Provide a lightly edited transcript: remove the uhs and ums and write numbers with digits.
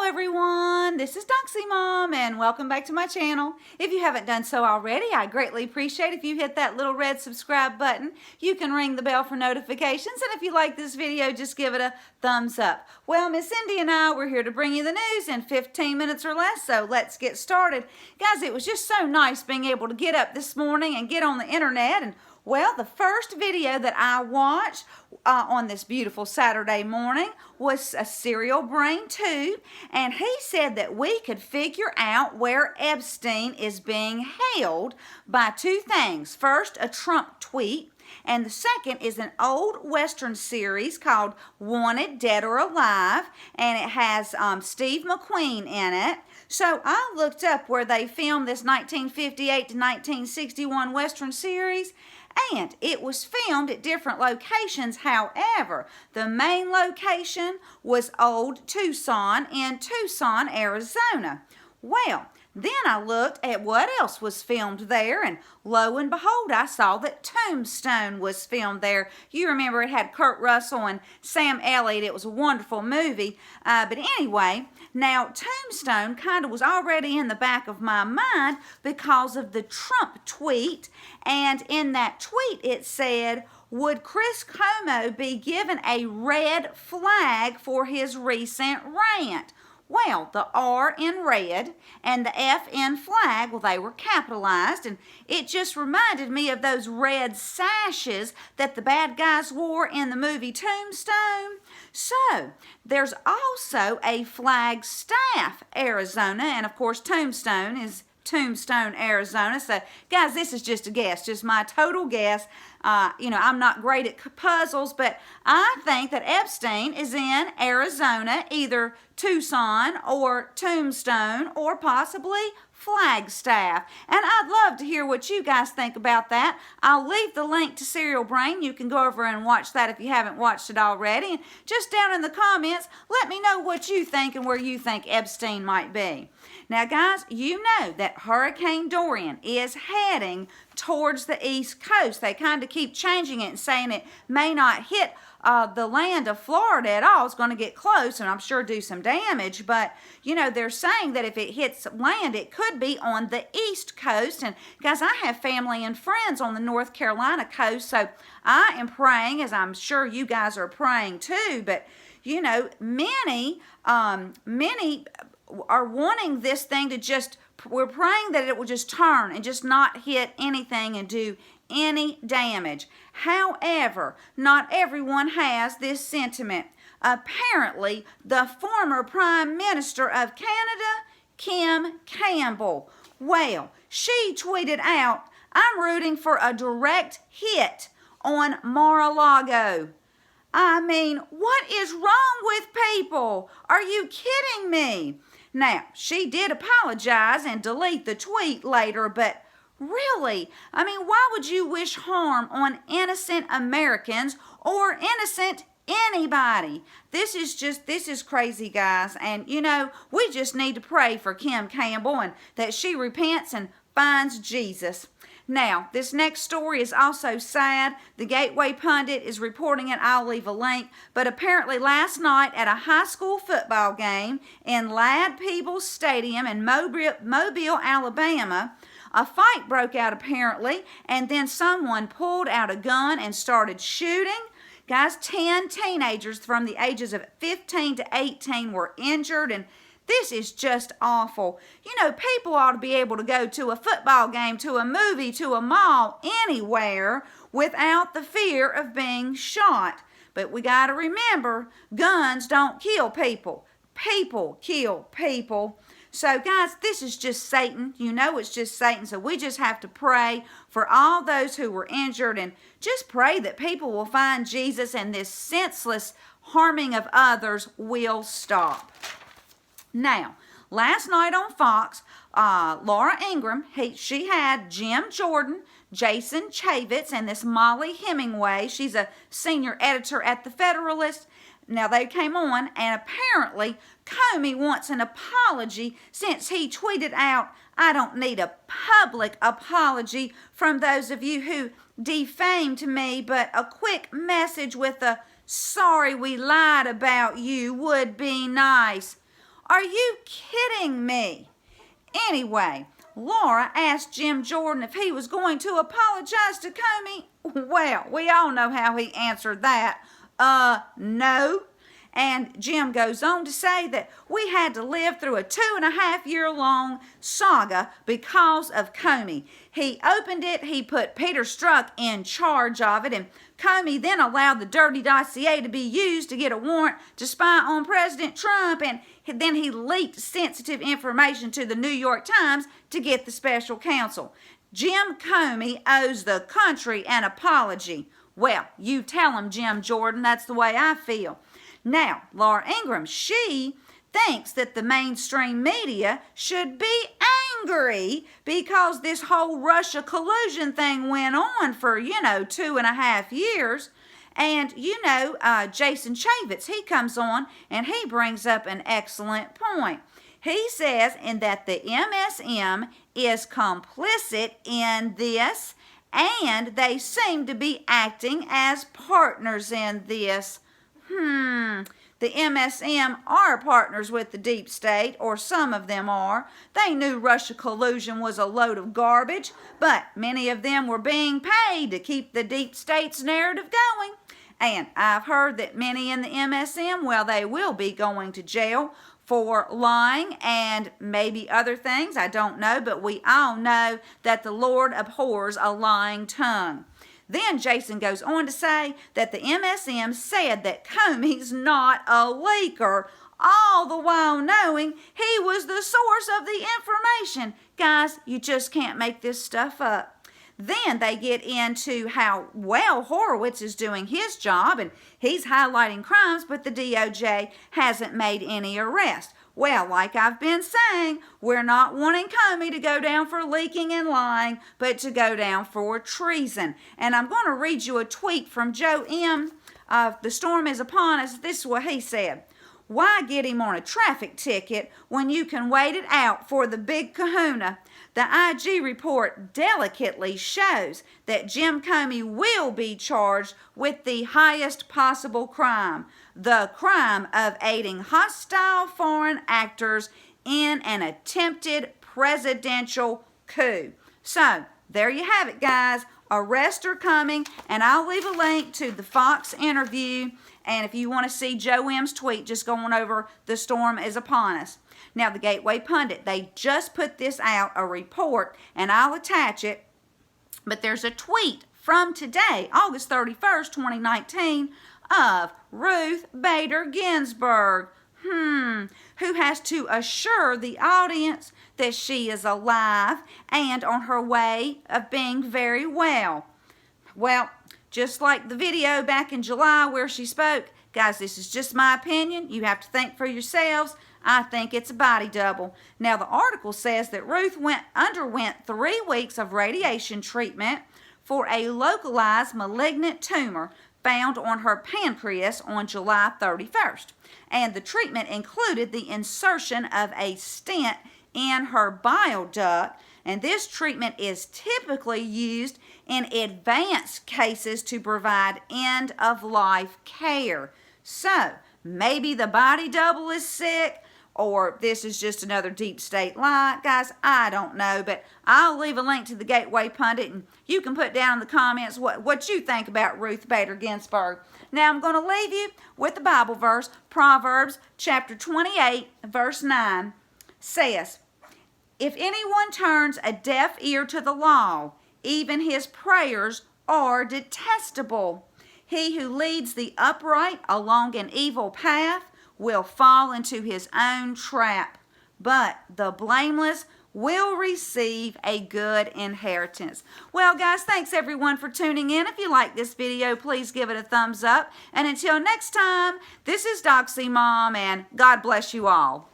everyone, this is Doxy Mom and welcome back to my channel. If you haven't done so already, I greatly appreciate if you hit that little red subscribe button. You can ring the bell for notifications, and if you like this video, just give it a thumbs up. Well, Miss Cindy and I, we're here to bring you the news in 15 minutes or less, so let's get started. Guys, it was just so nice being able to get up this morning and get on the internet, and well, the first video that I watched on this beautiful Saturday morning was a Serial Brain Tube, and he said that we could figure out where Epstein is being held by two things. First, a Trump tweet, and the second is an old Western series called Wanted, Dead or Alive, and it has Steve McQueen in it. So I looked up where they filmed this 1958 to 1961 Western series, and it was filmed at different locations. However, the main location was old Tucson in Tucson, Arizona. Well, then I looked at what else was filmed there, and lo and behold, I saw that Tombstone was filmed there. You remember it had Kurt Russell and Sam Elliott. It was a wonderful movie. But anyway, now Tombstone kind of was already in the back of my mind because of the Trump tweet. And in that tweet it said, would Chris Cuomo be given a red flag for his recent rant? Well, the R in red and the F in flag, well, they were capitalized, and it just reminded me of those red sashes that the bad guys wore in the movie Tombstone. So, there's also a Flagstaff, Arizona, and of course Tombstone is Tombstone, Arizona. So, guys, this is just a guess, just my total guess. I'm not great at puzzles, but I think that Epstein is in Arizona, either Tucson or Tombstone or possibly Flagstaff. And I'd love to hear what you guys think about that. I'll leave the link to Serial Brain. You can go over and watch that if you haven't watched it already. And just down in the comments, let me know what you think and where you think Epstein might be. Now, guys, you know that Hurricane Dorian is heading towards the East Coast. They kind of keep changing it and saying it may not hit the land of Florida at all. It's going to get close and I'm sure do some damage, but they're saying that if it hits land, it could be on the East Coast. And guys, I have family and friends on the North Carolina coast, so I am praying, as I'm sure you guys are praying too, but many are wanting this thing to we're praying that it will just turn and just not hit anything and do any damage. However, not everyone has this sentiment. Apparently, the former Prime Minister of Canada, Kim Campbell, well, she tweeted out, I'm rooting for a direct hit on Mar-a-Lago. I mean, what is wrong with people? Are you kidding me? Now, she did apologize and delete the tweet later, but really, I mean, why would you wish harm on innocent Americans or innocent anybody? This is crazy, guys. And, we just need to pray for Kim Campbell and that she repents and finds Jesus. Now, this next story is also sad. The Gateway Pundit is reporting it. I'll leave a link. But apparently last night at a high school football game in Ladd-Peebles Stadium in Mobile, Alabama, a fight broke out apparently, and then someone pulled out a gun and started shooting. Guys, 10 teenagers from the ages of 15 to 18 were injured, and this is just awful. People ought to be able to go to a football game, to a movie, to a mall, anywhere without the fear of being shot. But we got to remember, guns don't kill people. People kill people. So, guys, this is just Satan. It's just Satan. So we just have to pray for all those who were injured and just pray that people will find Jesus and this senseless harming of others will stop. Now, last night on Fox, Laura Ingraham, she had Jim Jordan, Jason Chaffetz, and this Molly Hemingway. She's a senior editor at The Federalist. Now, they came on, and apparently Comey wants an apology since he tweeted out, I don't need a public apology from those of you who defamed me, but a quick message with a sorry we lied about you would be nice. Are you kidding me? Anyway, Laura asked Jim Jordan if he was going to apologize to Comey. Well, we all know how he answered that. No. And Jim goes on to say that we had to live through a 2.5-year-long saga because of Comey. He opened it, he put Peter Strzok in charge of it, and Comey then allowed the dirty dossier to be used to get a warrant to spy on President Trump, and then he leaked sensitive information to the New York Times to get the special counsel. Jim Comey owes the country an apology. Well, you tell him, Jim Jordan, that's the way I feel. Now, Laura Ingraham, she thinks that the mainstream media should be angry because this whole Russia collusion thing went on for, 2.5 years. And, Jason Chaffetz, he comes on and he brings up an excellent point. He says that the MSM is complicit in this, and they seem to be acting as partners in this. The MSM are partners with the deep state, or some of them are. They knew Russia collusion was a load of garbage, but many of them were being paid to keep the deep state's narrative going. And I've heard that many in the MSM, well, they will be going to jail for lying and maybe other things. I don't know, but we all know that the Lord abhors a lying tongue. Then Jason goes on to say that the MSM said that Comey's not a leaker, all the while knowing he was the source of the information. Guys, you just can't make this stuff up. Then they get into how well Horowitz is doing his job, and he's highlighting crimes, but the DOJ hasn't made any arrests. Well, like I've been saying, we're not wanting Comey to go down for leaking and lying, but to go down for treason. And I'm going to read you a tweet from Joe M. The Storm is Upon Us. This is what he said. Why get him on a traffic ticket when you can wait it out for the big kahuna? The IG report delicately shows that Jim Comey will be charged with the highest possible crime, the crime of aiding hostile foreign actors in an attempted presidential coup. So, there you have it, guys. Arrests are coming, and I'll leave a link to the Fox interview. And if you want to see Joe M's tweet, just going over The Storm is Upon Us. Now, the Gateway Pundit, they just put this out, a report, and I'll attach it. But there's a tweet from today, August 31st, 2019, of Ruth Bader Ginsberg, who has to assure the audience that she is alive and on her way of being very well. Well, just like the video back in July where she spoke, guys, this is just my opinion. You have to think for yourselves. I think it's a body double. Now, the article says that Ruth underwent 3 weeks of radiation treatment for a localized malignant tumor found on her pancreas on July 31st. And the treatment included the insertion of a stent in her bile duct. And this treatment is typically used in advanced cases to provide end-of-life care. So, maybe the body double is sick, or this is just another deep state lie. Guys, I don't know, but I'll leave a link to the Gateway Pundit, and you can put down in the comments what you think about Ruth Bader Ginsburg. Now, I'm going to leave you with the Bible verse. Proverbs chapter 28, verse 9 says, "If anyone turns a deaf ear to the law, even his prayers are detestable. He who leads the upright along an evil path will fall into his own trap, but the blameless will receive a good inheritance." Well, guys, thanks everyone for tuning in. If you like this video, please give it a thumbs up. And until next time, this is Doxy Mom, and God bless you all.